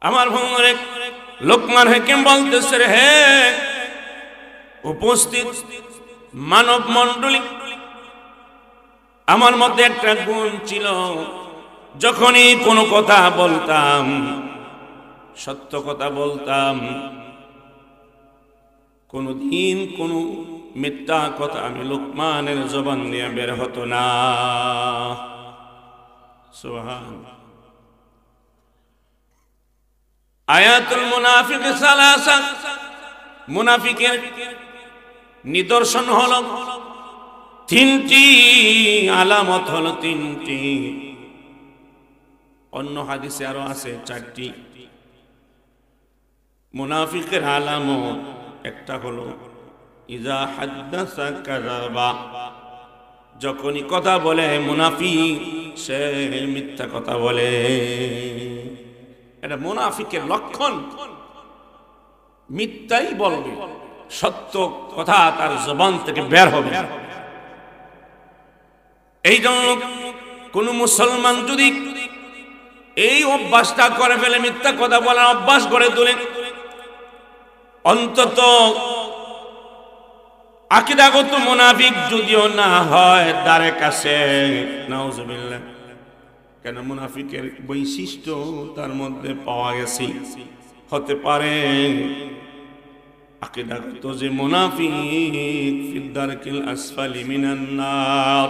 আমার ভঙ্গরে লোকমান হাকিম বলতেছে, হে উপস্থিত মানব মণ্ডলী, আমার মধ্যে একটা গুণ ছিল, যখনই কোনো কথা বলতাম, সত্য কথা বলতাম, কোনদিন কোনো মিথ্যা কথা আমি লোকমানের জবান দিয়ে বের হতো না। সুবহানাল্লাহ। আয়াতুল মুনাফিক সালাসা, মুনাফিকের নিদর্শন হলো তিনটি, আলামত হলো তিনটি, অন্য হাদিসে আরো আছে চারটি। মুনাফিকের আলামত একটা হলো ইজা হাদ্দাসা কাযাবা, যখনই কথা বলে মুনাফিক সে মিথ্যা কথা বলে। এটা মুনাফিকের লক্ষণ, মিথ্যাই বলবে, সত্য কথা তার জবান থেকে বের হবে। এই জন্য কোন মুসলমান যদি এই অভ্যাসটা করে ফেলে, মিথ্যা কথা বলার অভ্যাস করে তোলে, অন্তত আকীদাগত মুনাফিক যদিও না হয় দ্বারে কাছে, নাউজুবিল্লাহ, কেন মুনাফিকের বৈশিষ্ট্য তার মধ্যে পাওয়া গেছে। হতে পারে আকীদাগত যে মুনাফিক ফিদ দারকিল আসফালি মিনান নার,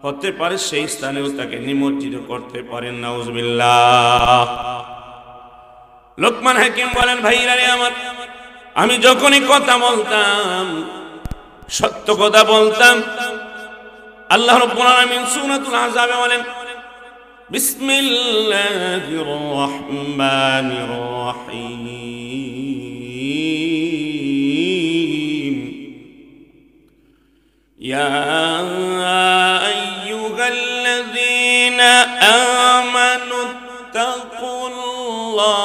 হতে পারে সেই স্থানেও তাকে নিমজ্জিত করতে পারেন, নাউজুবিল্লাহ। লোকমান হাকিম বলেন, ভাইরা রে আমার, আমি যখনই কথা বলতাম, সত্য কথা বলতাম, আল্লাহ রাব্বুল আলামিন সূরাতুল আহজাবে বলেন, বিসমিল্লাহির রহমানির রহিম, ইয়া আইয়ুহাল্লাযীনা আমানু তাকুল্লাহা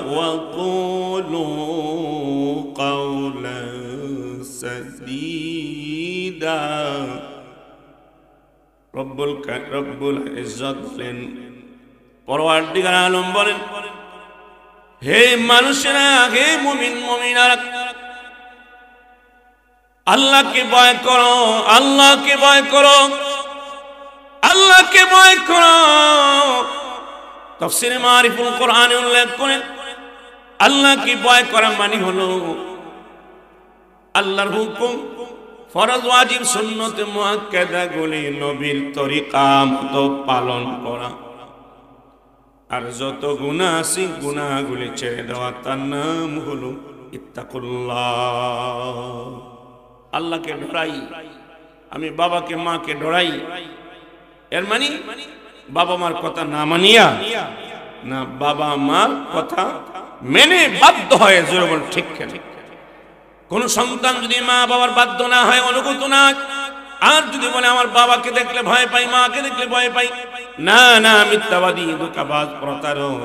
ওয়া কুলু কাওলান সাদীদা। রব্বুল ইজ্জত বলেন, পরওয়ারদিগার আলম বলেন, হে মানুষেরা, হে মুমিন মুমিনারা, আল্লাহকে ভয় করো, আল্লাহকে ভয় করো, আল্লাহকে ভয় করো। তাফসীরে মারিফুল কোরআনে উল্লেখ করেন, আল্লাহকে ভয় করা মানে হলো আল্লাহর হুকুম, ফরজ ওয়াজিব সুন্নত মুআক্কাদা গুলি নবীর তরিকা মতো পালন করা, আর যত গুনাহ আছে গুনাহগুলি ছেড়ে দেওয়া, তার নাম হলো ইত্তাকুল্লাহ। আল্লাহকে ডরাই, আমি বাবাকে মাকে ডরাই, এর মানে বাবা মার কথা না মানিয়া না, বাবা মার কথা মেনে বাধ্য হয়। জোরে বল ঠিক কেন? কোন সন্তান যদি মা বাবার বাধ্য না হয়, অনুগত না, আর যদি বলে আমার বাবাকে দেখলে ভয় পাই, মাকে দেখলে ভয় পাই, না না, মিথ্যাবাদী, ধোঁকাবাজ, প্রতারক।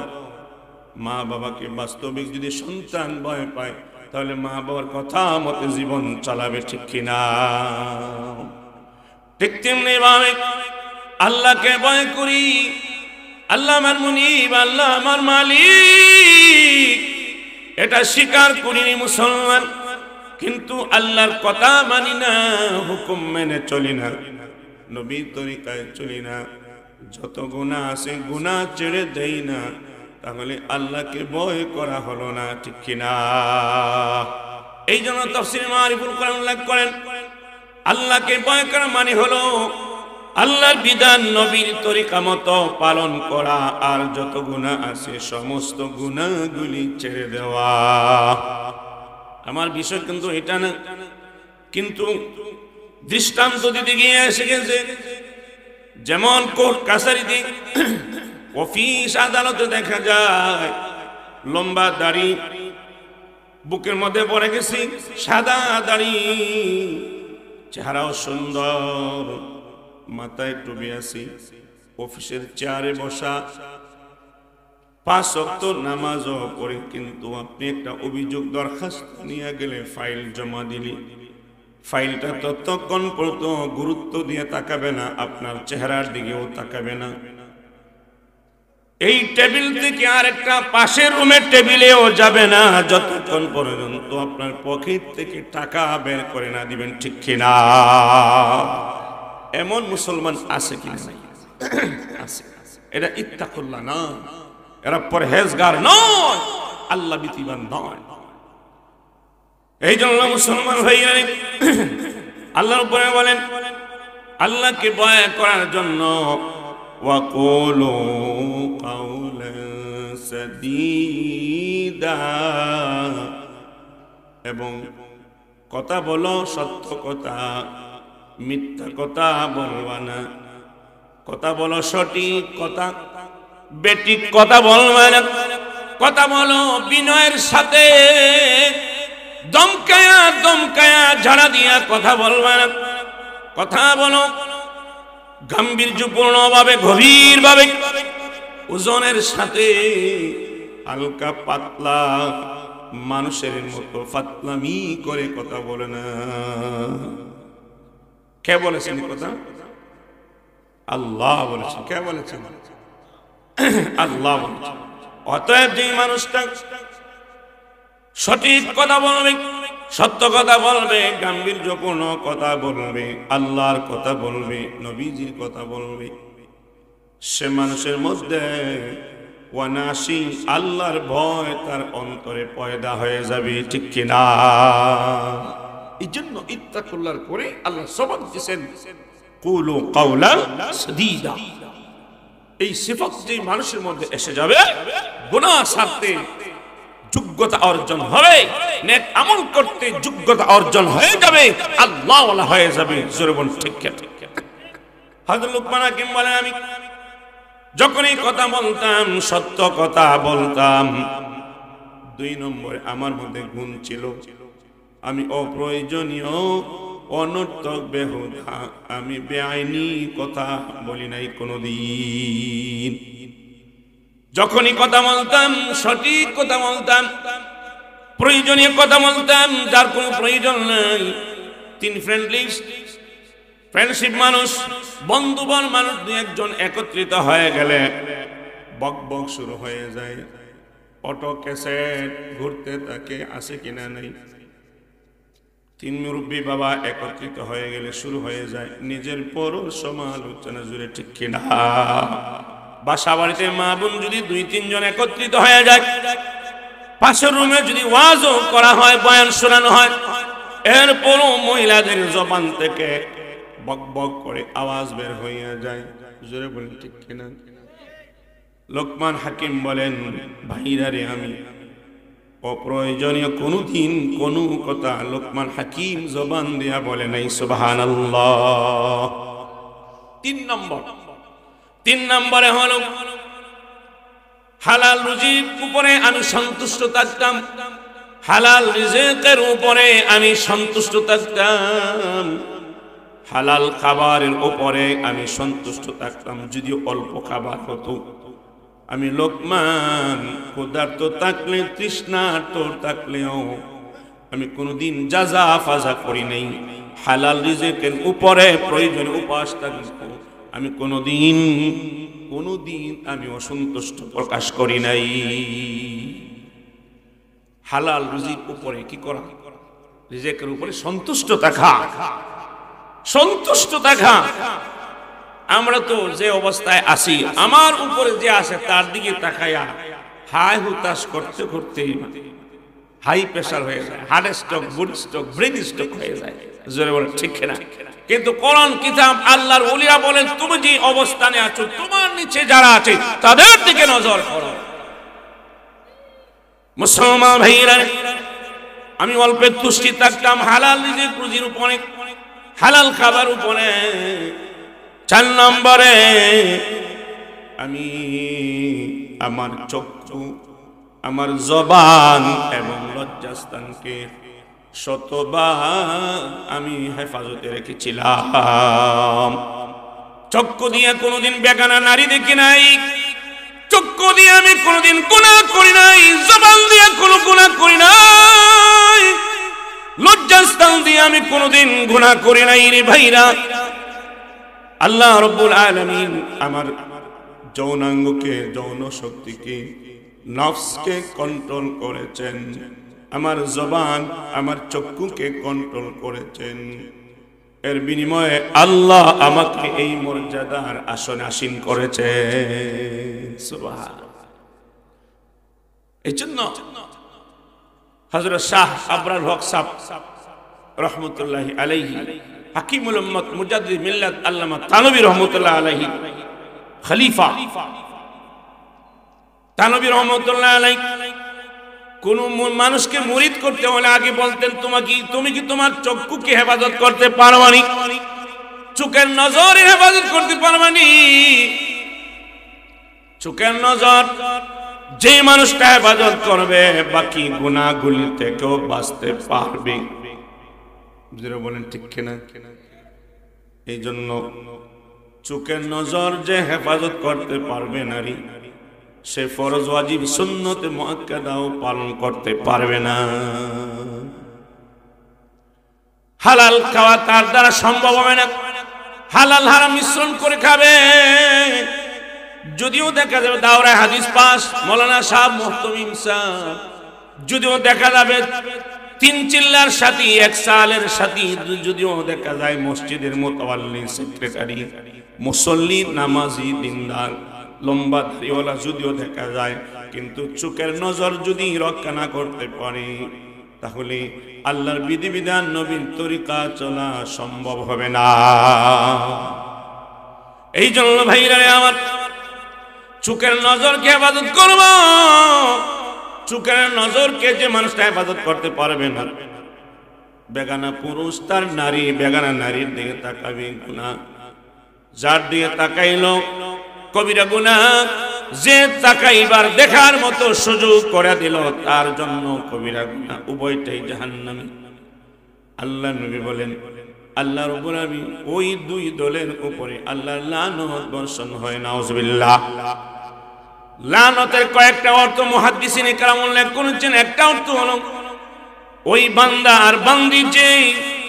মা বাবাকে বাস্তবিক যদি সন্তান ভয় পায়, তাহলে মা বাবার কথা মতে জীবন চালাবে, ঠিক কিনা? ঠিক তেমনি ভাবে আল্লাহকে ভয় করি, আল্লাহ আমার মুনিব, আল্লাহ আমার মালিক, এটা স্বীকার করিনি মুসলমান, কিন্তু আল্লাহর কথা মানি না, হুকুম মেনে চলি না, নবীর তরিকায় চলি না, যত গুনাহ আছে গুনাহ ছেড়ে দেই না, তাহলে আল্লাহকে ভয় করা হলো না, ঠিক কিনা? এই জন্য তাফসীরে মারিফুল কোরআন উল্লেখ করেন, আল্লাহকে ভয় করা মানে হলো আল্লাহর বিধান নবীর তরিকা মতো পালন করা, আর যত গুনাহ আছে সমস্ত গুনাহগুলি ছেড়ে দেওয়া। আমার বিষয় কিন্তু এটা না, কিন্তু দৃষ্টান্ত দিতে গিয়ে এসে গেছে, যেমন কোর্ট কাছারিতে, অফিস আদালতে দেখা যায় লম্বা দাড়ি, বুকের মধ্যে পড়ে গেছি, সাদা দাড়ি, চেহারাও সুন্দর, মাথায় টুপি আছে, অফিসের চেয়ারে বসা, 5 ওয়াক্ত নামাজও পড়ে, কিন্তু আপনি একটা অভিযোগ দরখাস্ত নিয়ে গেলে, ফাইল জমা দিলি, ফাইলটা ততক্ষণ পর্যন্ত গুরুত্ব দিয়ে তাকাবে না, আপনার চেহারার দিকেও তাকাবে না। এই টেবিল থেকে আরেকটা পাশের রুমের টেবিলেও যাবে না যতক্ষণ পর্যন্ত আপনার পকেট থেকে টাকা বের করে না দিবেন, ঠিক কিনা? এমন মুসলমান আছে কি না? আছে। এটা ইত্তাকুল্লাহ না, এরা পরহেজগার নয়, আল্লাহ ভীতিবান নয়। এই জন্য মুসলমান ভাইরা আল্লাহর উপরে বলেন, আল্লাহকে ভয় করার জন্য ওয়াকুলু কাওলান সাদীদা, এবং কথা বলো সত্য কথা, মিথ্যা কথা বলবা না। কথা বলো সঠিক কথা, বেঠিক কথা বলবা না। কথা বলো বিনয়ের সাথে, দমকায়া দমকায়া ঝাড়া দিয়া কথা বলবা না। কথা বলো গাম্ভীর্যপূর্ণ ভাবে, গভীর ভাবে, ওজনের সাথে, হালকা পাতলা মানুষের মতো ফাতলামি করে কথা বলে না। কে বলেছেন কথা? আল্লাহ বলেছেন। কে বলেছেন? আল্লাহ বলেছেন। অতএব যে মানুষটা সঠিক কথা বলবে, সত্য কথা বলবে, গাম্ভীর্যপূর্ণ কথা বলবে, আল্লাহর কথা বলবে, নবীজির কথা বলবে, সে মানুষের মধ্যে ওয়ানাসি আল্লাহর ভয় তার অন্তরে পয়দা হয়ে যাবে, ঠিক কিনা? এই জন্য ইত্তাকুল্লাহর পরে আল্লাহ সবক দিয়েছেন, কুলু কাওলান সাদীদা। এই সিফাত যে মানুষের মধ্যে এসে যাবে, গুনাহ ছাড়তে যোগ্যতা অর্জন হবে, নেক আমল করতে যোগ্যতা অর্জন হয়ে যাবে, আল্লাহ ওয়ালা হয়ে যাবে। জোরে বল ঠিক কিনা? হযরত লুকমান হাকিম বলেন, আমি যখনই কথা বলতাম, সত্য কথা বলতাম, 2 নম্বরে আমার মধ্যে গুণ ছিল, আমি অপ্রয়োজনীয় অনর্থক বেহুদা, আমি বেআইনি কথা বলি নাই কোনদিন। যখনই কথা বলতাম, সঠিক কথা বলতাম, প্রয়োজনীয় কথা বলতাম, যার কোনো প্রয়োজন নাই। 3 ফ্রেন্ডশিপ মানুষ, বন্ধুবল মানুষ 2-1 একত্রিত হয়ে গেলে বক বক শুরু হয়ে যায়। অটো ক্যাসেট ঘুরতে থাকে, আছে কিনা নাই। 3 মুরব্বী বাবা একত্রিত হয়ে গেলে শুরু হয়ে যায় নিজের পর সমালোচনা, জুড়ে ঠিক কিনা? বাসা বাড়িতে মা বোন যদি 2-3 জন একত্রিত হয়ে যায়, পাশের রুমে যদি ওয়াজও করা হয়, বয়ান শোনানো হয়, এরপরও মহিলাদের জবান থেকে বক বক করে আওয়াজ বের হয়ে যায়, জোরে বলেন ঠিক কিনা? লোকমান হাকিম বলেন, ভাইরা রে, আমি অপ্রয়োজনীয় কোনদিন কোন কথা লোকমান হাকিম জবান দিয়া বলে নাই। সুবহানাল্লাহ। 3 নম্বরে হলো হালাল রুজির উপরে আমি সন্তুষ্ট থাকতাম, হালাল রিজিকের উপরে আমি সন্তুষ্ট থাকতাম, হালাল খাবারের উপরে আমি সন্তুষ্ট থাকতাম। যদিও অল্প খাবার হতো, আমি লোকমান ক্ষুধার্ত থাকলে, তৃষ্ণার্ত থাকলেও আমি কোনোদিন জাজা ফাজা করি নাই। হালাল রিজিকের উপরে প্রয়োজন উপাস থাকতো, আমি কোনোদিন আমি অসন্তুষ্ট প্রকাশ করি নাই। হালাল রুজির উপরে কি করা? রিজিকের উপরে সন্তুষ্ট থাকা, সন্তুষ্ট থাকা। আমরা তো যে অবস্থায় আছি, আমার উপরে যে আছে তার দিকে তাকায়া হাই হুতাশ করতে করতে হাই প্রেসার হয়ে যায়, heart stroke, blood stroke, brain stroke হয়ে যায়। জোরে বলে ঠিক না? কিন্তু কোরআন কিতাব, আল্লাহর ওলিরা বলেন, তুমি যে অবস্থানে আছো, তোমার নিচে যারা আছে তাদের দিকে নজর করো। মুসলমান ভাইরা, আমি অল্পে তুষ্টি থাকতাম হালাল রিজিক রুজির উপরে, হালাল খাবার উপরে। 4 নম্বরে আমি আমার চক্ষু, আমার জবান এবং লজ্জাস্থানকে শতবার আমি হেফাজতে রেখেছিলাম। চক্ষু দিয়ে কোনোদিন বেগানা নারী দেখি নাই, চক্ষু দিয়ে আমি কোনোদিন গুনাহ করি নাই, জবান দিয়ে কোনো গুনাহ করি নাই, লজ্জাস্থান দিয়ে আমি কোনোদিন গুনাহ করি নাই। রে ভাইরা, আল্লাহ রাব্বুল আলামিন আমার যৌনাঙ্গকে, যৌন শক্তিকে, নফসকে কন্ট্রোল করেছেন। আমার জবান, আমার চক্ষুকে কন্ট্রোল করেছেন। এর বিনিময়ে আল্লাহ আমাকে এই মর্যাদার আসনে আসীন করেছে। সুবহানাল্লাহ। এই জন্য হযরত শাহ আবরার হক সাহেব রহমতুল্লাহি আলাইহি, হাকিমুল উম্মত মুজাদ্দিদ মিল্লাত আল্লামা থানভী রহমতুল্লাহ আলাইহি, খলিফা থানভী রহমতুল্লাহ আলাইহি কোন মানুষকে মুরিদ করতে হলে আগে বলতেন, তুমি কি তোমার চক্ষুকে হেফাজত করতে পারবানি? চোখের নজরের হেফাজত করতে পারবানি? চোখের নজর যে মানুষটা হেফাজত করবে, বাকি গুনাহগুলি থেকেও বাঁচতে পারবে। যারা বলেন ঠিক কিনা? এই জন্য চোখের নজর যে হেফাজত করতে পারবে নারী, সে ফরজ ওয়াজিব সুন্নতে মুআক্কাদাও পালন করতে পারবে না। হালাল খাওয়া তার দ্বারা সম্ভব হবে না, হালাল হারাম মিশ্রণ করে খাবে। যদিও দেখা যাবে দাওরায় হাদিস পাস মৌলানা সাহেব মুহতামিম সাহেব, যদিও দেখা যাবে 3 চিল্লার সাথী, 1 সালের সাথী, যদিও দেখা যায় মসজিদের মুতাওয়াল্লি, সেক্রেটারি, মুসল্লি, নামাজি, দিনদার, লম্বা দাড়িওয়ালা যদিও দেখা যায়, কিন্তু চোখের নজর যদি রক্ষা না করতে পারে, তাহলে আল্লাহর বিধিবিধান, নবীর তরিকা চলা সম্ভব হবে না। এই জন্য ভাইরা আমার, চোখের নজরকে হেফাজত করব। চোখের নজরকে যে মানুষটা হেফাজত করতে পারবে না, বেগানা পুরুষ তার নারী, বেগানা নারীর দিকে তাকাবে গুনাহ, যার দিকে তাকাইলো কবিরা গুনাহ, যে তাকাইবার দেখার মতো সুযোগ করে দিল তার জন্য কবিরা গুনাহ, উভয়টাই জাহান্নামী। আল্লাহ নবী বলেন, আল্লাহ রাব্বুল আলামিন ওই 2 দলের উপরে আল্লাহর লানত বর্ষণ হয়। নাউজুবিল্লাহ। লানতের কয়েকটা অর্থ মুহাদ্দিসিনে কেরাম উল্লেখ করেছেন। একটা অর্থ হলো ওই বান্দা আর বান্দি যে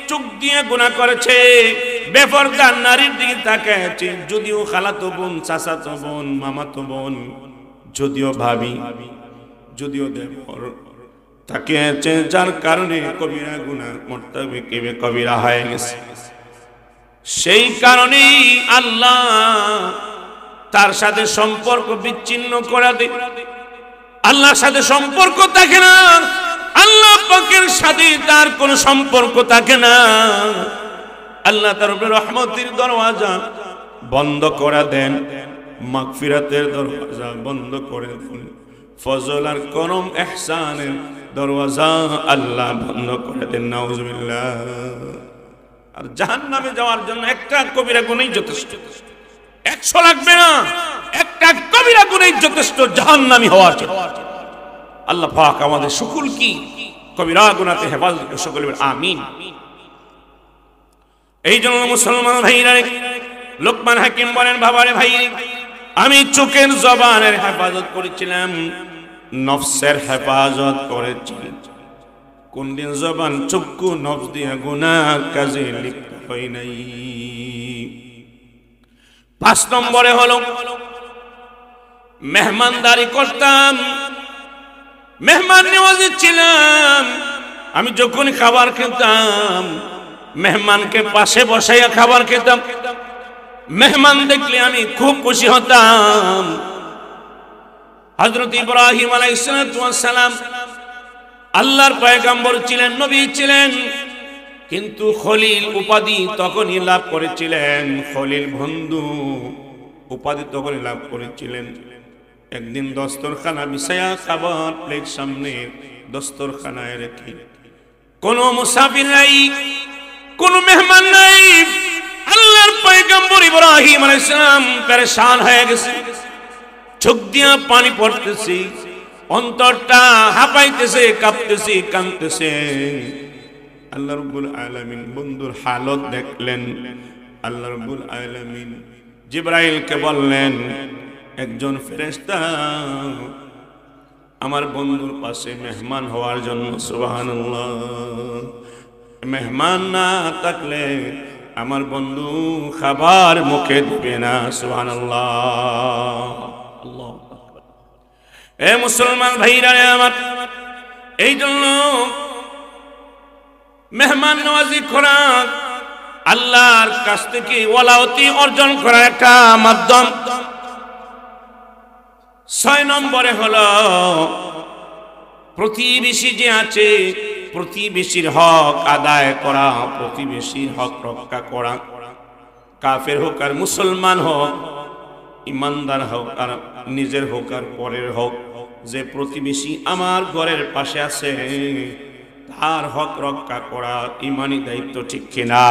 চোখ দিয়ে গুনাহ করেছে, বেপরদা নারীর দিকে তাকায়ছে, যদিও খালাতো বোন, চাচাতো বোন, মামাতো বোন, যদিও ভাবি, যদিও দেবর, তাকিয়েছে, যার কারণে কবিরা গুনাহ মুরতাকিবে কবিরা হয়ে গেছে। সেই কারণেই আল্লাহ তার সাথে সম্পর্ক বিচ্ছিন্ন করে দেয়। আল্লাহর সাথে সম্পর্ক থাকে না, আল্লাহ পাকের সাথে তার কোনো সম্পর্ক থাকে না। আল্লাহ তার উপরে রহমতের দরওয়াজা বন্ধ করে দেন, মাগফিরাতের দরওয়াজা বন্ধ করে দেন, ফজল আর করম ইহসানের দরওয়াজা আল্লাহ বন্ধ করে দেন। নাউজুবিল্লাহ। আর জাহান্নামে যাওয়ার জন্য একটা কবিরা গুনাহই যথেষ্ট, 100 লাগবে না, একটা কবিরা গুনাহই যথেষ্ট জাহান্নামী হওয়ার জন্য। আল্লাহ পাক আমাদের সকল কি কবিরা গুনাহতে হেফাজত করে, সকলে বলেন আমিন। এই জন্য মুসলমান ভাইরা, লোকমান হাকিম বলেন, বাবারে ভাই, আমি চোখের জবানের হেফাজত করেছিলাম, নফসের হেফাজত করেছি। কোন দিন জবান, চক্ষু, নফস দিয়ে গুনাহ কাজে লিপ্ত হই নাই। 5 নম্বরে হলো মেহমানদারি করতাম, মেহমান নেওয়াজি ছিলাম। আমি যখন খাবার খেতাম, মেহমানকে পাশে বসাইয়া খাবার খেতাম। মেহমান দেখলে আমি খুব খুশি হতাম। হযরত ইব্রাহিম আলাইহিস সালাম আল্লাহর পয়গম্বর ছিলেন, নবী ছিলেন, কিন্তু খলিল উপাধি তখনই লাভ করেছিলেন। খলিল বন্ধু উপাধি তখনই লাভ করেছিলেন। একদিন দস্তরখানা বিছায়া, খাবার প্লেট সামনে দস্তরখানায় রেখে, কোন মুসাফির নাই, কোন মেহমান নাই। আল্লাহর পয়গম্বর ইব্রাহিম আলাইহিস সালাম পেরেশান হয়ে গেছে, চোখ দিয়া পানি পড়তেছে, অন্তরটা হাঁপাইতেছে, কাঁপতেছে, কাঁদতেছে। আল্লাহ রাব্বুল আলামিন বন্ধুর হালত দেখলেন। আল্লাহ রাব্বুল আলামিন জিবরাইলকে বললেন, একজন ফেরেশতা আমার বন্ধুর পাশে মেহমান হওয়ার জন্য। সুবহানাল্লাহ। মেহমান না থাকলে আমার বন্ধু খাবার মুখে দিবে না। সুবহানাল্লাহ। আল্লাহু আকবার। এ মুসলমান ভাইরা আমার, এই জন্য মেহমান নওয়াজি করা আল্লাহর কাছ থেকে ওয়ালাওয়াতি অর্জন করার একটা মাধ্যম। 6 নম্বরে হলো প্রতিবেশী যে আছে প্রতিবেশীর হক আদায় করা, প্রতিবেশীর হক রক্ষা করা। কাফের হোক আর মুসলমান হোক, ইমানদার হোক আর নিজের হোক আর পরের হোক, যে প্রতিবেশী আমার ঘরের পাশে আছে তার হক রক্ষা করা ইমানি দায়িত্ব, ঠিক কিনা?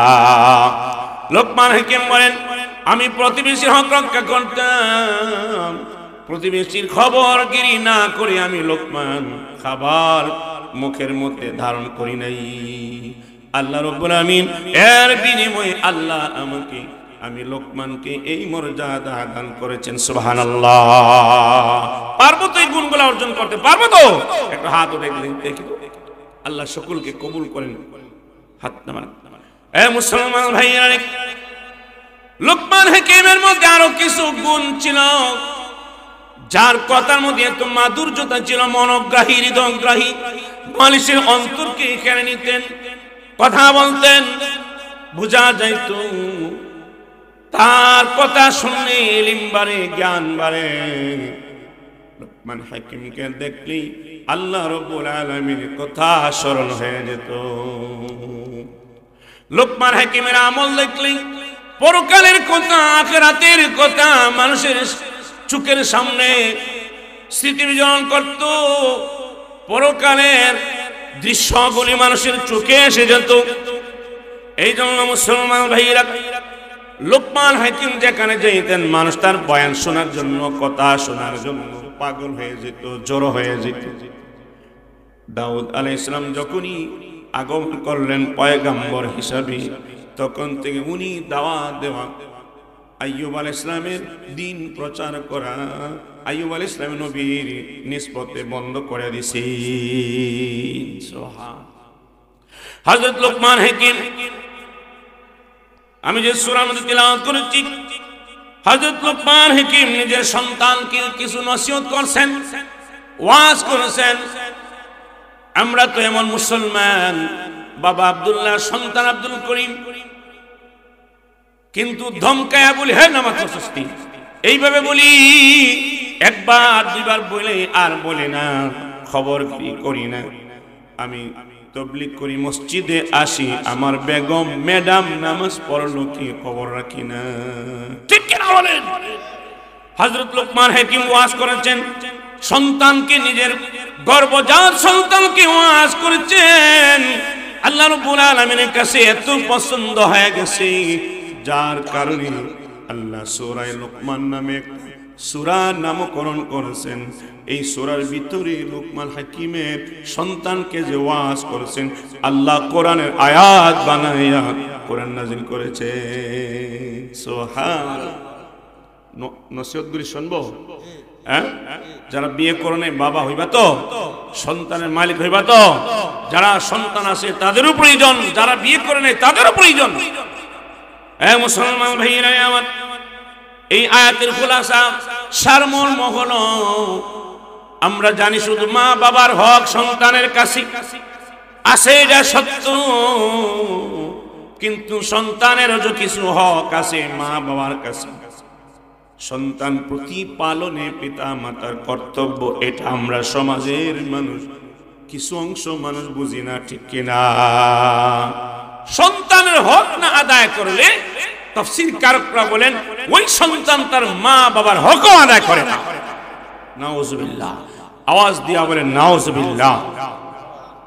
লোকমান হাকিম বলেন, আমি প্রতিবেশীর হক রক্ষা করতাম, প্রতিবেশীর খবরগিরি না করে আমি লোকমান খাবার মুখের মধ্যে ধারণ করি নাই। আল্লাহ রাব্বুল আমিন এর বিনিময়ে আল্লাহ আমাকে, আমি লোকমানকে এই মর্যাদা দান করেছেন। সুবহানাল্লাহ। পারবো তো এই গুণগুলো অর্জন করতে? পারবো তো? একটা হাত উঠে দেখি তো। আল্লাহ সকলকে কবুল করেন। হাত নামান। এ মুসলমান ভাইরা, লোকমান হাকিমের মধ্যে আরো কিছু গুণ ছিল, যার কথার মধ্যে এত মাধুর্যতা ছিল, মনোগ্রাহী, হৃদয়গ্রাহী, মানুষের অন্তরকে কেড়ে নিতেন। কথা বলতেন, বোঝা যাইত তার কথা শুনলে ইলম বাড়ে, জ্ঞান বাড়ে। লোকমান হাকিমকে দেখলেই আল্লাহ রাব্বুল আলামিনের কথা স্মরণ হয়ে যেত। লোকমান হাকিমের আমল দেখলেই পরকালের কথা, আখিরাতের কথা মানুষের চোখের সামনে স্মৃতি বিজড়ন করত। পরকালের দৃশ্যগুলি মানুষের চোখে এসে যেত। এই জন্য মুসলমান ভাইরা, লোকমান হাকিম যেখানে যাইতেন মানুষ তার বয়ান শোনার জন্য, কথা শোনার জন্য পাগল হয়ে যেত, জড়ো হয়ে যেত। দাউদ আলাইহিস সালাম যখনই আগমন করলেন পয়গম্বর হিসাবে, তখন থেকে উনি দাওয়াত দেওয়া, আইয়ুব আলাইহিস সালামের দ্বীন প্রচার করা, আইয়ুব আলাইহিস সালাম নবীর নিসবতে বন্ধ করে দিয়েছে। সুবহান। হযরত লোকমান হাকিম, আমি যে সূরার মধ্যে তিলাওয়াত করেছি, হযরত লোকমান হাকিম নিজের সন্তানকে কিছু নসিহত করছেন, ওয়াজ করেছেন। আমরা তো এমন মুসলমান, বাবা আব্দুল্লাহ, সন্তান আব্দুল করিম, কিন্তু ধমকায়া বলি, হ্যাঁ নামাজ পড়ছি, এইভাবে বলি, একবার দুইবার বলে আর বলে না, খবর করি না। আমি তবলিগ করি, মসজিদে আসি, আমার বেগম ম্যাডাম নামাজ পড়লো কি খবর রাখি না। ঠিক কিনা বলেন? হযরত লোকমান হাকিম ওয়াজ করেছেন, সন্তানকে, নিজের গর্ভজাত সন্তানকে ওয়াজ করেছেন। আল্লাহ রাব্বুল আলামিনের কাছে এত পছন্দ হয়ে গেছে, যার কারণে আল্লাহ সূরা লোকমান নামে সূরা নামকরণ করেছেন। এই সূরার ভিতরে লোকমান হাকিমের সন্তানকে যে ওয়াজ করেছেন, আল্লাহ কোরআনের আয়াত বানাইয়া কোরআন নাযিল করেছে। সুবহানাল্লাহ। নসিহতগুলি শুনবো? হ্যাঁ, যারা বিয়ে করে নাই বাবা হইবা তো, সন্তানের মালিক হইবা তো, যারা সন্তান আছে তাদেরও প্রয়োজন, যারা বিয়ে করে নাই তাদেরও প্রয়োজন। হ্যাঁ মুসলমান ভাইরা আমার, এই আয়াতের খুলাসা সারমর্ম হলো, আমরা জানি শুধু মা বাবার হক সন্তানের কাছে আছে, এটা সত্য, কিন্তু সন্তানেরও যে কিছু হক আছে মা বাবার কাছে। সন্তান প্রতিপালনে পিতা মাতার কর্তব্য, এটা আমরা সমাজের মানুষ কিছু অংশ মানুষ বুঝি না, ঠিক কিনা? সন্তানের হক না আদায় করলে তাফসীরকারকরা বলেন ওই সন্তান তার মা বাবার হকও আদায় করে না। নাউজুবিল্লাহ। আওয়াজ দিয়া বলেন নাউজুবিল্লাহ।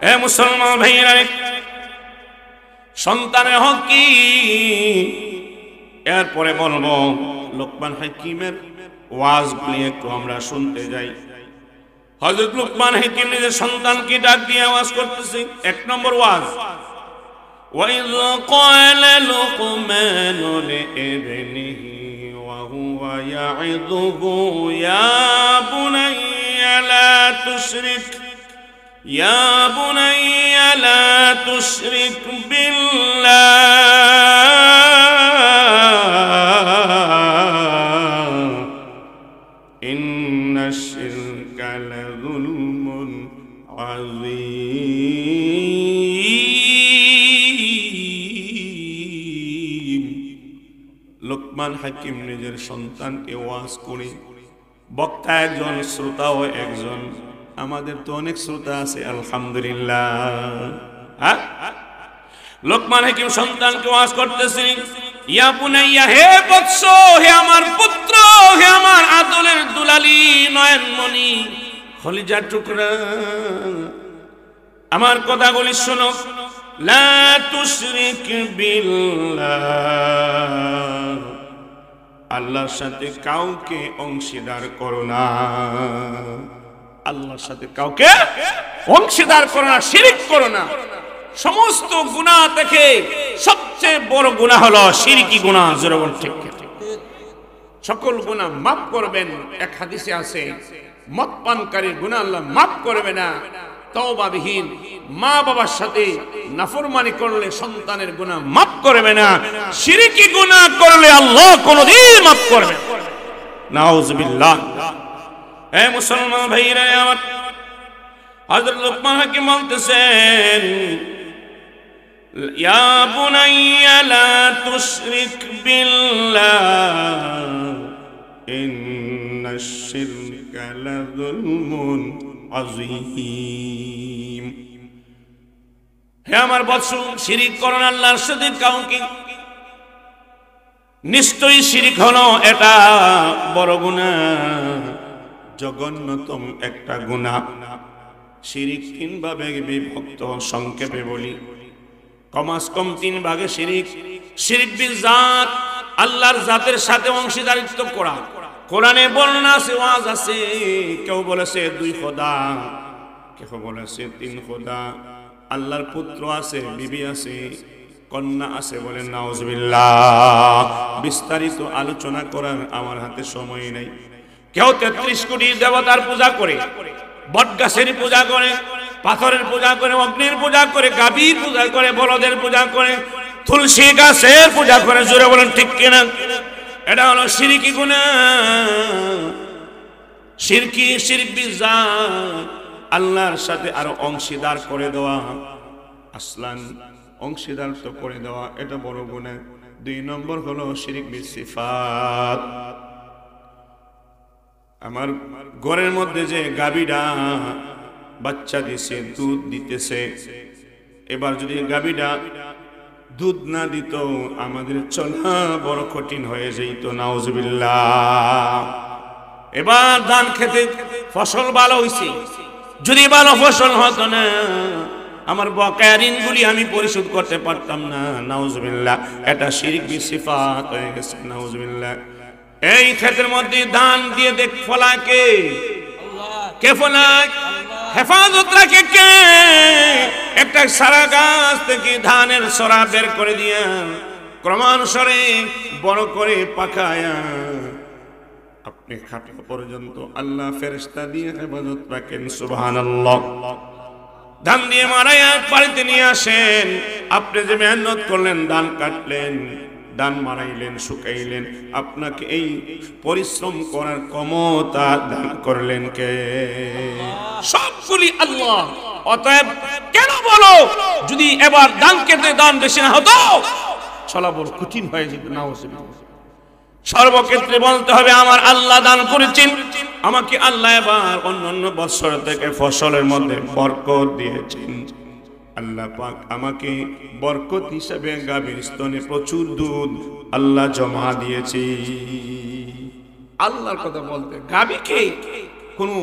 এ মুসলমান ভাইরা, সন্তানের হক কি এরপরে বলবো। লোকমান হাকিমের ওয়াজগুলি একটু আমরা শুনতে যাই। হযরত লোকমান হাকিম নিজের সন্তানকে ডাক দিয়ে ওয়াজ করতেছে। 1 নম্বর ওয়াজ, وَإِذْ قَالَ لُقْمَانُ لِابْنِهِ وَهُوَ يَعِظُهُ يَا بُنَيَّ لَا تُشْرِكْ بِاللَّهِ লাযুলমুন আযীম। লোকমান হাকিম নিজের সন্তানকে ওয়াজ করে, বক্তা একজন, শ্রোতাও একজন। আমাদের তো অনেক শ্রোতা আছে আলহামদুলিল্লাহ। লোকমান হাকিম সন্তানকে ওয়াজ করতেছেন, ইয়া বুনাইয়া, হে বৎস, হে আমার পুত্র, হে আমার আদরের দুলালি নয়নমণি, খলিজার টুকরা, আমার কথাগুলি শোনো। লা তুশরিক বিল্লাহ, আল্লাহর সাথে কাউকে অংশীদার করো না। আল্লাহর সাথে কাউকে অংশীদার করো না, শিরক করো না। সমস্ত গুনাহ থেকে সবচেয়ে বড় গুনাহ হলো শিরকি গুনাহ। জোরে বল ঠিক ঠিক। সকল গুনাহ মাফ করবেন, এক হাদিসে আছে, মদ পানকারীর গুনাহ আল্লাহ মাফ করবে না। তওবাবিহীন মা বাবার সাথে নাফরমানি করলে সন্তানের গুনাহ মাফ করবে না। শিরকি গুনাহ করলে আল্লাহ কোনদিন মাফ করবে না। নাউজুবিল্লাহ। হে মুসলমান ভাইরা আমার, হযরত লোকমান হাকিম বলতেছেন, ইয়া বুনাইয়া লা তুশরিক বিল্লাহ ইন্নাশ শিরকা লাযুলমুন আযীম। হে আমার বৎস, শিরিক করো না আল্লাহর সাথে কাউকে। নিশ্চয়ই শিরিক হলো এটা বড় গুনাহ, জঘন্যতম একটা গুনাহ। শিরিক তিন ভাগে বিভক্ত, সংক্ষেপে বলি, কমাস কম তিন ভাগে শিরিক। শিরিক বিল জাত, আল্লাহর জাতের সাথে অংশীদারিত্ব করা। কোরআনে বর্ণনা আছে, ওয়াজ আছে, কেউ বলেছে দুই খোদা, কেউ বলেছে তিন খোদা। আল্লাহর পুত্র আছে, বিবি আছে, কন্যা আছে, বলেন নাউজুবিল্লাহ। বিস্তারিত আলোচনা করার আমার হাতে সময় নেই। কেউ 33 কোটি দেবতার পূজা করে, বটগাছের পূজা করে, পাথরের পূজা করে, অগ্নির পূজা করে, গাভীর পূজা করে, বলদের পূজা করে, তুলসী গাছের পূজা করে। জোরে বলেন ঠিক কিনা? এটা হলো শিরকি গুনাহ। শিরকি, শিরক বিজাত, আল্লাহর সাথে আরো অংশীদার করে দেওয়া, আসলান অংশীদার তো করে দেওয়া, এটা বড় গুনাহ। 2 নম্বর হলো শিরক বিসিফাত। আমার ঘরের মধ্যে যে গাভীটা বাচ্চা দিছে, দুধ দিতেছে, এবার যদি গাভীটা দুধ না দিত আমাদের চলা বড় কঠিন হয়ে যেত। নাউজুবিল্লাহ। এবার ধান খেতে ফসল ভালো হইছে, যদি ভালো ফসল হতো না আমার বকেয়া ঋণগুলি আমি পরিশোধ করতে পারতাম না। নাউজুবিল্লাহ। এটা শিরক বিসিফাত হয়ে গেছে। নাউজুবিল্লাহ। এই ক্ষেতের মধ্যে ধান দিয়ে দেখ ফলায় কে? কে ফলায়? হেফাজত রাখে কে? একটা সারা গাছ থেকে ধানের সরা বের করে দিয়া ক্রমানুসারে বড় করে পাকায়া আপনি খাটা পর্যন্ত আল্লাহ ফেরেশতা দিয়ে হেফাজত রাখেন। সুবহানাল্লাহ। ধান দিয়ে মারাইয়া বাড়িতে নিয়ে আসেন। আপনি যে মেহনত করলেন, ধান কাটলেন, ধান মারাইলেন, শুকাইলেন, আপনাকে এই পরিশ্রম করার ক্ষমতা দান করলেন কে? সবগুলি আল্লাহ। অতএব কেন বলো যদি এবার দান খেতে দান বেশি না হতো চলা বড় কঠিন হয়ে যেত। নাউজুবিল্লাহ। সর্বক্ষেত্রে বলতে হবে আমার আল্লাহ দান করেছেন, আমাকে আল্লাহ এবার অন্যান্য বছর থেকে ফসলের মধ্যে বরকত দিয়েছেন। আল্লাহ পাক আমাকে বরকত হিসেবে গাভীর স্তনে প্রচুর দুধ আল্লাহ জমা দিয়েছে। আল্লাহর কথা বলতে গাভীকে কোনো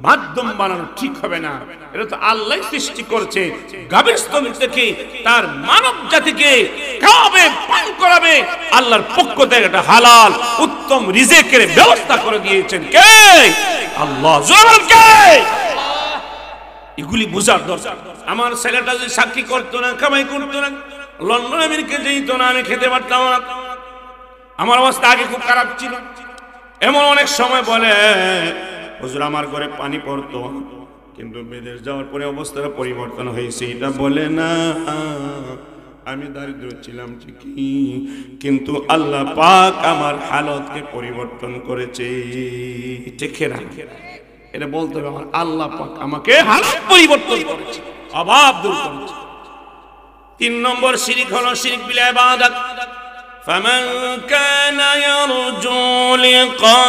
মাধ্যম বানানো ঠিক হবে না। এটা তো আল্লাহ সৃষ্টি করছে। গাভীর স্তন থেকে তার মানব জাতিকে খাওয়াবে, পান করাবে। আল্লাহর পক্ষ থেকে একটা হালাল উত্তম রিজিকের ব্যবস্থা করে দিয়েছেন কে? আল্লাহ। জোরে কে? এগুলি বুঝার দরকার। আমার ছেলেটা যদি চাকরি করতো না, কামাই করতো না, লন্ডন আমেরিকা যেত না, আমি খেতে পারতাম না। আমার অবস্থা আগে খুব খারাপ ছিল। এমন অনেক সময় বলে হুজুর আমার ঘরে পানি পড়তো, কিন্তু বিদেশ যাওয়ার পরে অবস্থাটা পরিবর্তন হয়েছে। এটা বলে না আমি দারিদ্র ছিলাম ঠিকই, কিন্তু আল্লাহ পাক আমার হালতকে পরিবর্তন করেছে। ঠিক না? এটা বলতে হবে আমার আল্লাহ পাক আমাকে হালাত পরিবর্তন করেছে, অভাব দূর করেছে। 3 নম্বর শিরক হলো শিরক বিল ইবাদত। ফামান কানা ইয়ারজু লিকা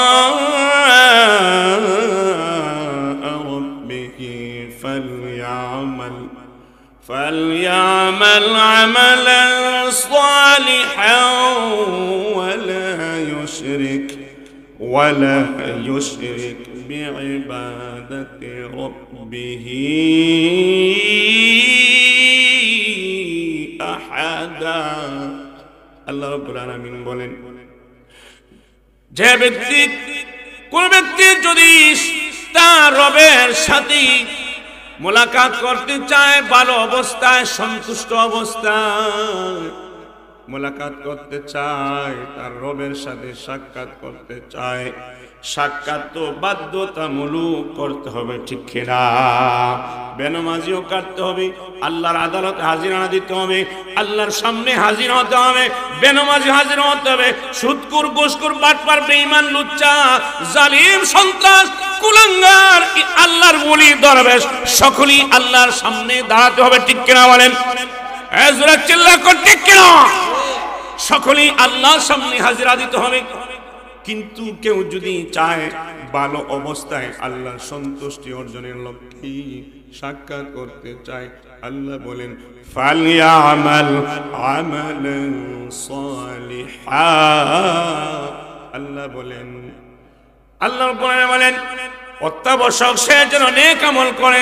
রাব্বিহি فليعمل عملا صالحا ولا يشرك بعبادة ربه أحدا। আল্লাহ রাব্বুল আলামিন বলেন, যে ব্যক্তি কোন ব্যক্তি যদি তার রবের সাথে মোলাকাত করতে চায়, ভালো অবস্থায় সন্তুষ্ট অবস্থায় মোলাকাত করতে চায়, তার রবের সাথে সাক্ষাৎ করতে চায়, সাক্ষাৎ তো বাধ্যতামূলক করতে হবে, ঠিক কিনা? বেনামাজিও কাটতে হবে, আল্লাহর আদালতে হাজিরা দিতে হবে, আল্লাহর সামনে হাজির হতে হবে, বেনামাজি হাজির হতে হবে, সুদখোর, ঘুষখোর, বাটপার, বেঈমান, লুচ্চা, জালিম, সন্ত্রাস, কুলাঙ্গার, আল্লাহর ওলি, দরবেশ সকলেই আল্লাহর সামনে দাঁড়াতে হবে, ঠিক কিনা বলেন? এজরা চিল্লা কর, ঠিক কিনা? সকলেই আল্লাহর সামনে হাজিরা দিতে হবে। কিন্তু কেউ যদি চায় ভালো অবস্থায় আল্লাহর সন্তুষ্টি অর্জনের লক্ষ্যে সাক্ষাৎ করতে চায়, আল্লাহ বলেন ফালিয়ামাল আমালান সালিহা। আল্লাহ বলেন অত্যাবশ্যক সে যেন নেক আমল করে,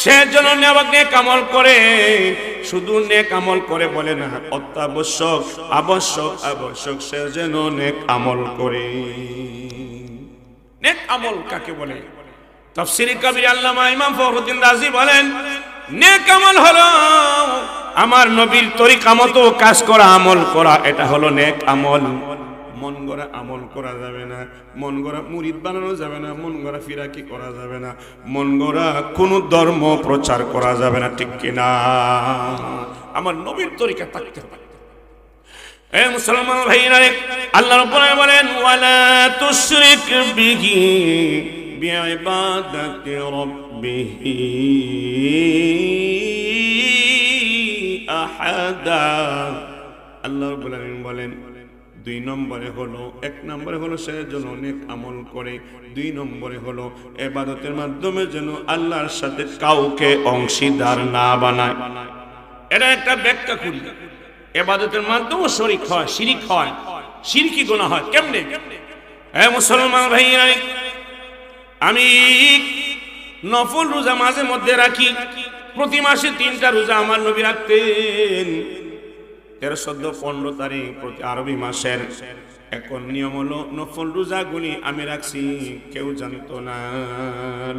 সে যেন নেক আমল করে, শুধু নেক আমল করে বলে না, অত্যাবশ্যক আবশ্যক সে যেন নেক আমল করে। নেক আমল কাকে বলে? তাফসীরে কবির আল্লামা ইমাম ফখরুদ্দিন রাজি বলেন, নেক আমল হলো আমার নবীর তরিকা মতো কাজ করা, আমল করা, এটা হলো নেক আমল। মন গড়া আমল করা যাবে না, মন গড়া মুরিদ বানানো যাবে না, মন গড়া ফিরাকি করা যাবে না, মন গড়া কোনো ধর্ম প্রচার করা যাবে না, ঠিক কিনা? আমার নবীর তরিকা থাকতে হবে। এ মুসলমান ভাইরা, আল্লাহ রাব্বুল আলামিন বলেন ওয়ালা তুশরিক বিহি বিইবাদাতি রাব্বিহি আহাদা। আল্লাহ রাব্বুল আলামিন বলেন 2 নম্বরে হলো, 1 নম্বরে হলো সে যেন নেক আমল করে, 2 নম্বরে হলো ইবাদতের মাধ্যমে যেন আল্লাহর সাথে কাউকে অংশীদার না বানায়। এটা একটা ব্যাখ্যা করি। ইবাদতের মাধ্যমে শরীক হয়, শিরিক হয়, শিরকি গুনাহ হয় কেমনে? হে মুসলমান ভাইরা, আমি নফল রোজা মাঝে মধ্যে রাখি, প্রতি মাসে 3টা রোজা আমার নবী রাখতেন। 13, 14, 15 তারিখ প্রতি আরবি মাসের। এখন নিয়ম হলো নফল রোজাগুলি আমি রাখছি, কেউ জানতো না,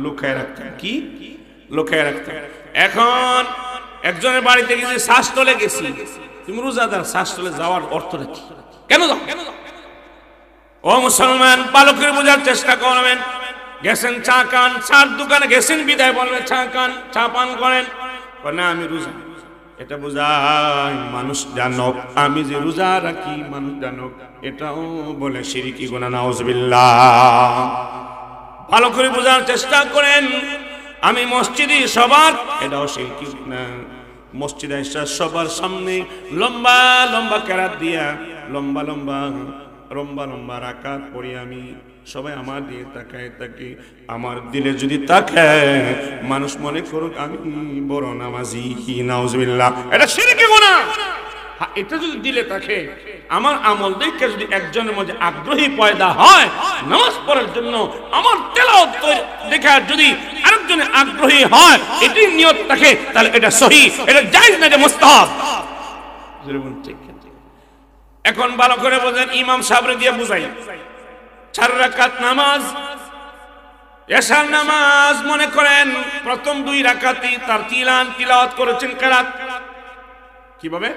লুকায় রাখতাম। কি লুকায় রাখতাম? এখন একজনের বাড়িতে গেছে, শ্বাস তলে গেছি, তুমি রোজাদার, শ্বাস তলে যাওয়ার অর্থটা কি? কেন যাও? ও মুসলমান, ভালো করে বোঝার চেষ্টা করবেন। গেছেন চা খান, চার দোকানে গেছেন, বিদায় বলবেন চা খান, চা পান করেন, না আমি রোজা। এটা বোঝায় মানুষ জানুক আমি যে রোজা রাখি, মানুষ জানুক, এটাও বলে শিরকি গুনাহ, নাউজুবিল্লাহ। ভালো করে বোঝার চেষ্টা করেন। আমি মসজিদে সবার, এটাও শিরকি গুনাহ। মসজিদে এসে সবার সামনে লম্বা লম্বা কেরাত দিয়া লম্বা লম্বা রাকাত পড়ি, আমি সবাই আমার দিয়ে তাকায় থাকে। আমার দিলে যদি তাকায়, মানুষ মনে করুক আমি বড় নামাজি, নাউজুবিল্লাহ, এটা শিরকি গুনাহ। এটা যদি দিলে থাকে, আমার আমল দেখে যদি একজনের মধ্যে আগ্রহী পয়দা হয় নামাজ পড়ার জন্য, আমার তেলাওয়াত দেখে যদি আরেকজনের আগ্রহী হয়, এটাই নিয়ত থাকে, তাহলে এটা সহিহ, এটা জায়েজ না, এটা মুস্তাহাব। এখন ভালো করে বোঝেন, ইমাম সাহেবরে দিয়ে বুঝাই। 4 রাকাত নামাজ, এশার নামাজ, মনে করেন প্রথম 2 রাকাতই তার তিলাওয়াত করেছেন, কেরাত। কিভাবে?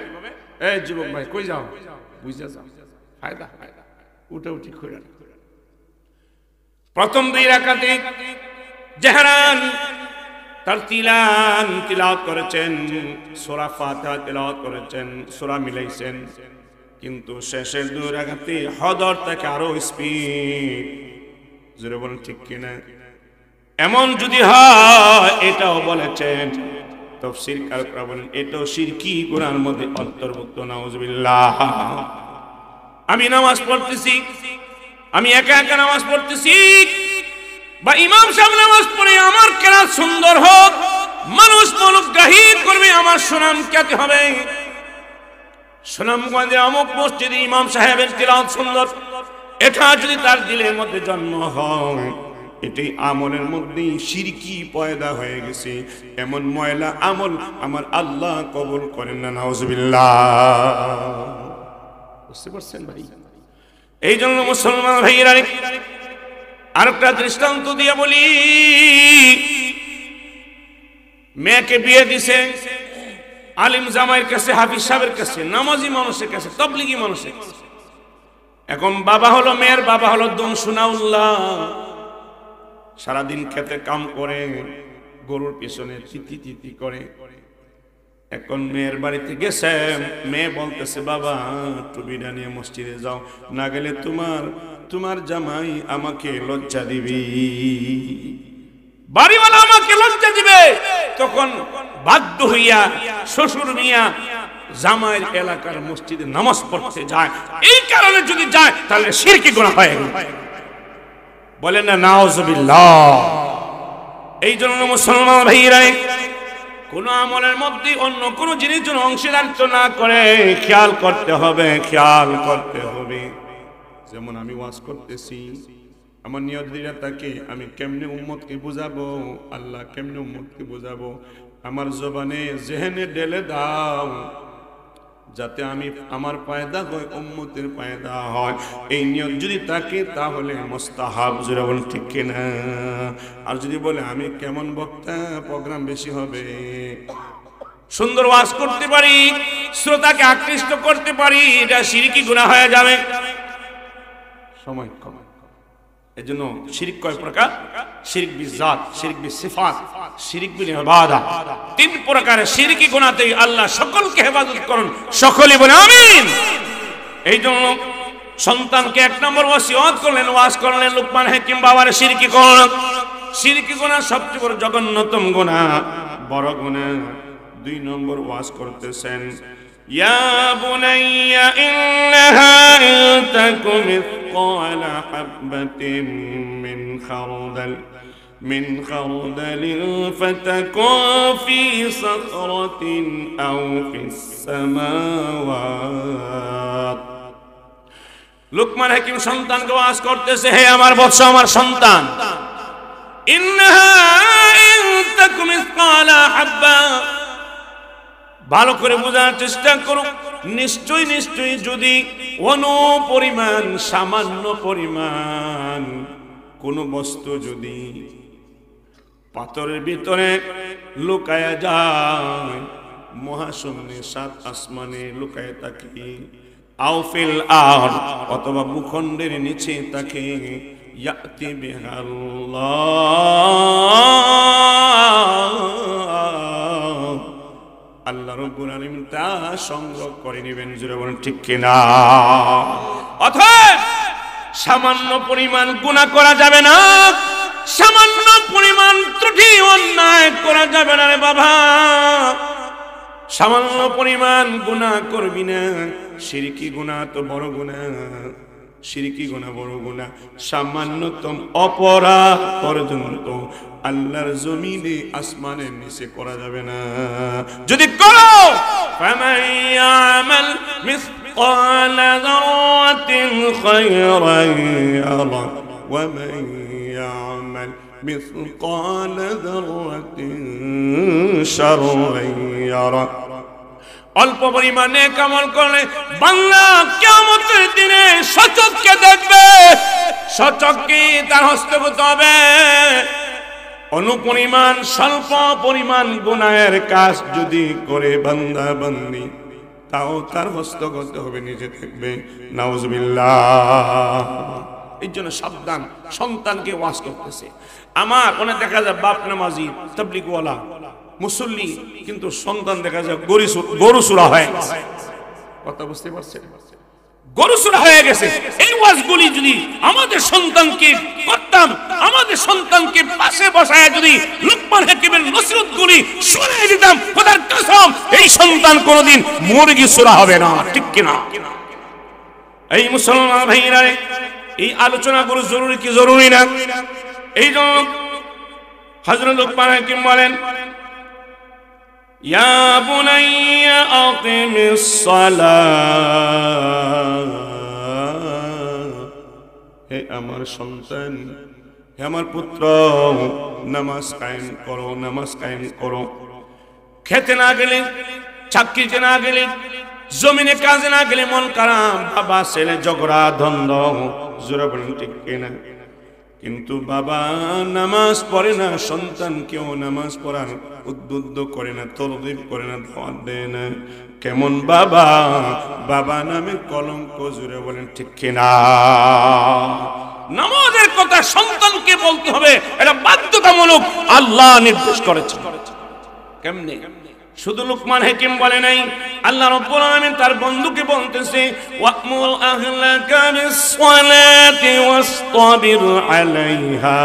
এই যুবক ভাই, কই যাও? বুঝা যাও, ফায়দা উঠি কইরা। প্রথম 2 রাকাতে জেহরান তার তিলাওয়াত করেছেন, সূরা ফাতিহা তিলাওয়াত করেছেন, সূরা মিলাইছেন। কিন্তু শেষের 2 রাকাতে হদর থেকে আরো স্পিড, জোরে বলেন ঠিক কিনা? এমন যদি হয়, এটাও বলেছেন তাফসীরকাররা বলেন এটাও শিরকি গুনাহের মধ্যে অন্তর্ভুক্ত। নাউজুবিল্লাহ। আমি নামাজ পড়তেছি, আমি একা একা নামাজ পড়তেছি, বা ইমাম সাহেব নামাজ পড়ে আমার কেরাত সুন্দর হোক, মানুষ মনোগ্রাহী করবে, আমার সুনাম খ্যাতি হবে। সুনামগঞ্জে অমুক মসজিদে ইমাম সাহেবের তিলাওয়াত সুন্দর, এটা যদি তার দিলের মধ্যে জন্ম হয়, এটাই আমলের মধ্যে শিরকি পয়দা হয়ে গেছে। এমন ময়লা আমল আমার আল্লাহ কবুল করেন না। নাউজুবিল্লাহ। বুঝতে পারছেন ভাই? এই জন্য মুসলমান ভাইয়েরা আরেকটা দৃষ্টান্ত দিয়ে বলি। মেয়েকে বিয়ে দিছে আলিম জামাইয়ের কাছে, হাফিজ সাহেবের কাছে, নামাজি মানুষের কাছে, তাবলীগী মানুষের কাছে। এখন বাবা হলো, মেয়ের বাবা হলো দুনসুনাউল্লাহ, সারাদিন খেতে কাম করে, গরুর পিছনে তিতি তিতি করে। এখন মেয়ের বাড়িতে গেছে, মেয়ে বলতেছে বাবা টুপিটা নিয়ে মসজিদে যাও, না গেলে তোমার জামাই আমাকে লজ্জা দিবি, বাড়িওয়ালা আমাকে লজ্জা দিবে। তখন বাধ্য হইয়া শ্বশুর মিয়া জামাইয়ের এলাকার মসজিদে নামাজ পড়তে যায়। এই কারণে যদি যায় তাহলে শিরকি গুনাহ হয়। বলেন না নাউজুবিল্লাহ। এই জন্য মুসলমান ভাইরা কোন আমলের মধ্যে অন্য কোন জিনিস যেন অংশীদারিত্ব না করে খেয়াল করতে হবে, খেয়াল করতে হবে। যেমন আমি ওয়াজ করতেছি, আমার নিয়ত দিয়া থাকে আমি কেমনে উম্মতকে বুঝাবো, আল্লাহ কেমনে উম্মতকে বুঝাবো, আমার জবানে জেহেনে ঢেলে দাও, যাতে আমি আমার পায়দা হয়, উম্মতের পায়দা হয়। এই নিয়ত যদি থাকে তাহলে মুস্তাহাব। জোরে বলেন ঠিক কিনা? আর যদি বলে আমি কেমন বক্তা, প্রোগ্রাম বেশি হবে, সুন্দর ওয়াজ করতে পারি, শ্রোতাকে আকৃষ্ট করতে পারি, এটা শিরকি গুনাহ হয়ে যাবে। সময় কম। এজন্য শিরক কয় প্রকার? শিরক বিজাত, শিরক বিসিফাত, শিরক বিল ইবাদা। তিন প্রকারের শিরকি গুনাহতে আল্লাহ সকলকে হেফাজত করুন। সকলে বলে আমিন। এই জন্য সন্তানকে এক নম্বর ওয়াসিয়ত করলেন, ওয়াজ করলেন লুকমান হাকিম বাবার শিরকি গুনাহ। শিরকি গুনাহ সবচেয়ে বড় জঘন্যতম গুনাহ, বড় গুনাহ। দুই নম্বর ওয়াজ করতেছেন ইয়া বুনাইয়া ইন্নাহা ইন তাকুম مثقال حبة من خردل فتكن في صخرة أو في السماوات। লুকমান হাকিম সন্তানকে ওয়াজ করতেছে, হে আমার বৎস, আমার সন্তান, ইন্নাহা ইন তাকুম মিসকালা হাব্বা, ভালো করে বোঝার চেষ্টা করো। নিশ্চয় নিশ্চয় যদি অনুপরিমাণ, সামান্য পরিমাণ কোন বস্তু যদি পাথরের ভিতরে লুকায়া যায়, মহাশূন্যে সাত আসমানে লুকায় থাকে, আউফিল আর অথবা ভূখণ্ডের নিচে থাকে, ইয়াতি বিহাল্লাহ, আল্লাহ রাব্বুল আলামিন তা সংগ্রহ করে নেবেন। জোরে বলেন ঠিক কিনা? অতএব সামান্য পরিমাণ গুনাহ করা যাবে না, সামান্য পরিমাণ ত্রুটি অন্যায় করা যাবে না রে বাবা। সামান্য পরিমাণ গুনাহ করবি না। শিরকি গুনাহ তো বড় গুনাহ, শিরকি গুনাহ বড় গুনাহ। সামান্যতম অপরাধ পর্যন্ত আল্লাহর জমিনে আসমানের নিচে করা যাবে না। যদি করো ফামান ইয়ামাল মিসকালা যারাতিন খায়রান ইয়ারা ওয়া মান ইয়ামাল মিসকালা যারাতিন শাররান ইয়ারা। অল্প পরিমাণে কামাল করলে বান্দা কিয়ামতের দিনে সচক্ষে দেখবে, সচক্ষে তার হস্তগত হবে। অনুপরিমাণ স্বল্প পরিমাণ গুনাহের কাজ যদি করে বান্দা বান্দি, তাও তার হস্তগত হবে, নিজে দেখবে। নাউজুবিল্লাহ। এই জন্য সাবধান। সন্তানকে ওয়াজ করতেছে, আমার মনে দেখা যায় বাপ নামাজি, তাবলীগওয়ালা, মুসল্লি, কিন্তু সন্তান দেখা যায় গরু চুরা হয়। কথা বুঝতে পারছেন? গরু চোরা হয়ে গেছে, এই ওয়াজগুলি যদি আমাদের সন্তানকে করতাম, আমাদের সন্তানকে পাশে বসায় যদি লুকমান হাকিমের নসিহতগুলি শুনিয়ে দিতাম, খোদার কসম এই সন্তান কোনোদিন মুরগি চোরা হবে না। ঠিক কিনা? এই মুসলমান ভাইরা, এই আলোচনাগুলো জরুরি কি জরুরি না? এই জন্য হযরত লুকমান হাকিম বলেন, ইয়া বুনাইয়া আকিমিস সালাহ, হে আমার সন্তান, হে আমার পুত্র, নামাজ কায়েম করো, নামাজ কায়েম করো। খেতে না গেলে, চাকরিতে না গেলে, জমিনে কাজে না গেলে মন খারাপ, বাবা ছেলে ঝগড়া দ্বন্দ্ব, জোরে বলেন ঠিক কিনা? কিন্তু বাবা নামাজ পড়ে না, সন্তানকেও নামাজ পড়ার উদ্বুদ্ধ করে না, তরগিব করে না, দাওয়াত দেয় না। কেমন বাবা? বাবা নামে কলঙ্ক, জোরে বলেন ঠিক কিনা? নামাজের কথা সন্তানকে বলতে হবে, এটা বাধ্যতামূলক, আল্লাহ নির্দেশ করেছেন। কেমনে? শুধু লুকমান হাকিম বলে নাই, আল্লাহ রাব্বুল আলামিন তার বন্ধুকে বলতেছে, ওয়া'মুর আহলাকা বিস-সালাতি ওয়াসতাবির আলাইহা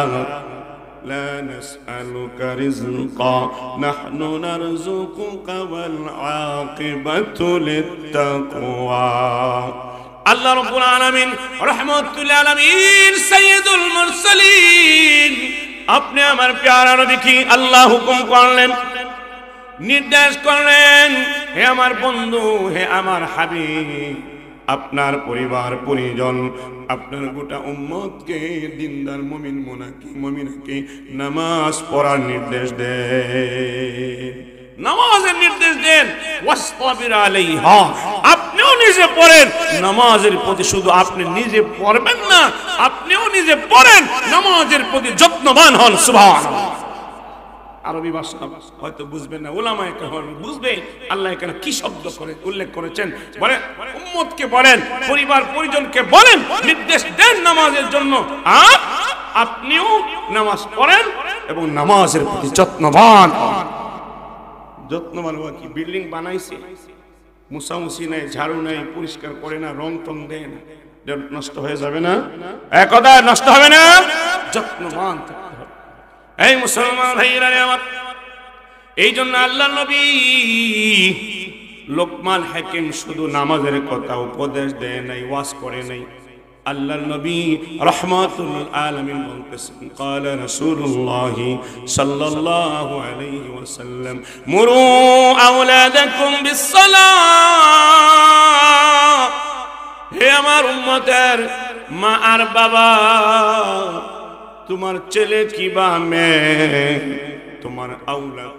লা নাসআলুকা রিজকা নাহনু নারযুকুকা ওয়াল আকিবাতু লিত-তাকওয়া। আল্লাহ রাব্বুল আলামিন রাহমাতুল আলামিন সাইয়্যিদুল মুরসালিন, আপনি আমার প্যারা নবীকে আল্লাহ হুকুম করলেন, নির্দেশ করলেন, হে আমার বন্ধু, হে আমার হাবিব, আপনার পরিবার পরিজন, আপনার গোটা উম্মতকে, দিনদার মুমিন মুমিনাকে নামাজ পড়ার নির্দেশ দেন, নামাজের নির্দেশ দেন। ওয়াসতাবির আলাইহা, আপনিও নিজে পড়েন নামাজের প্রতি, শুধু আপনি নিজে পড়বেন না, আপনিও নিজে পড়েন, নামাজের প্রতি যত্নবান হন। সুবহানাল্লাহ। আরবি ভাষা হয়তো বুঝবেন না, উলামায়ে কেরাম বুঝবে আল্লাহ এখানে কি শব্দ করে উল্লেখ করেছেন। বলেন উম্মতকে বলেন, পরিবার পরিজনকে বলেন, নির্দেশ দেন নামাজের জন্য, আর আপনিও নামাজ পড়েন এবং নামাজের প্রতি যত্নবান হন। যত্নবান হওয়া কি? বিল্ডিং বানাইছে, মুছামুছি নাই, ঝাড়ু নাই, পরিষ্কার করে না, রং টং দেন, নষ্ট হয়ে যাবে না? একদা নষ্ট হবে না, যত্নবান থাকতে হবে। এই মুসলমান ভাইরা আমার, এই জন্য আল্লাহ নবী লোকমান হাকিম শুধু নামাজের কথা উপদেশ দেয় নাই, ওয়াজ করে নাই। আল্লাহ নবী রাহমাতুল আলামিন বলতেছেন, قال رسول الله صلى الله عليه وسلم مروا اولادكم بالصلاه। হে আমার উম্মতের মা আর বাবা, তোমার ছেলে কি বা মেয়ে, তোমার আওলাদ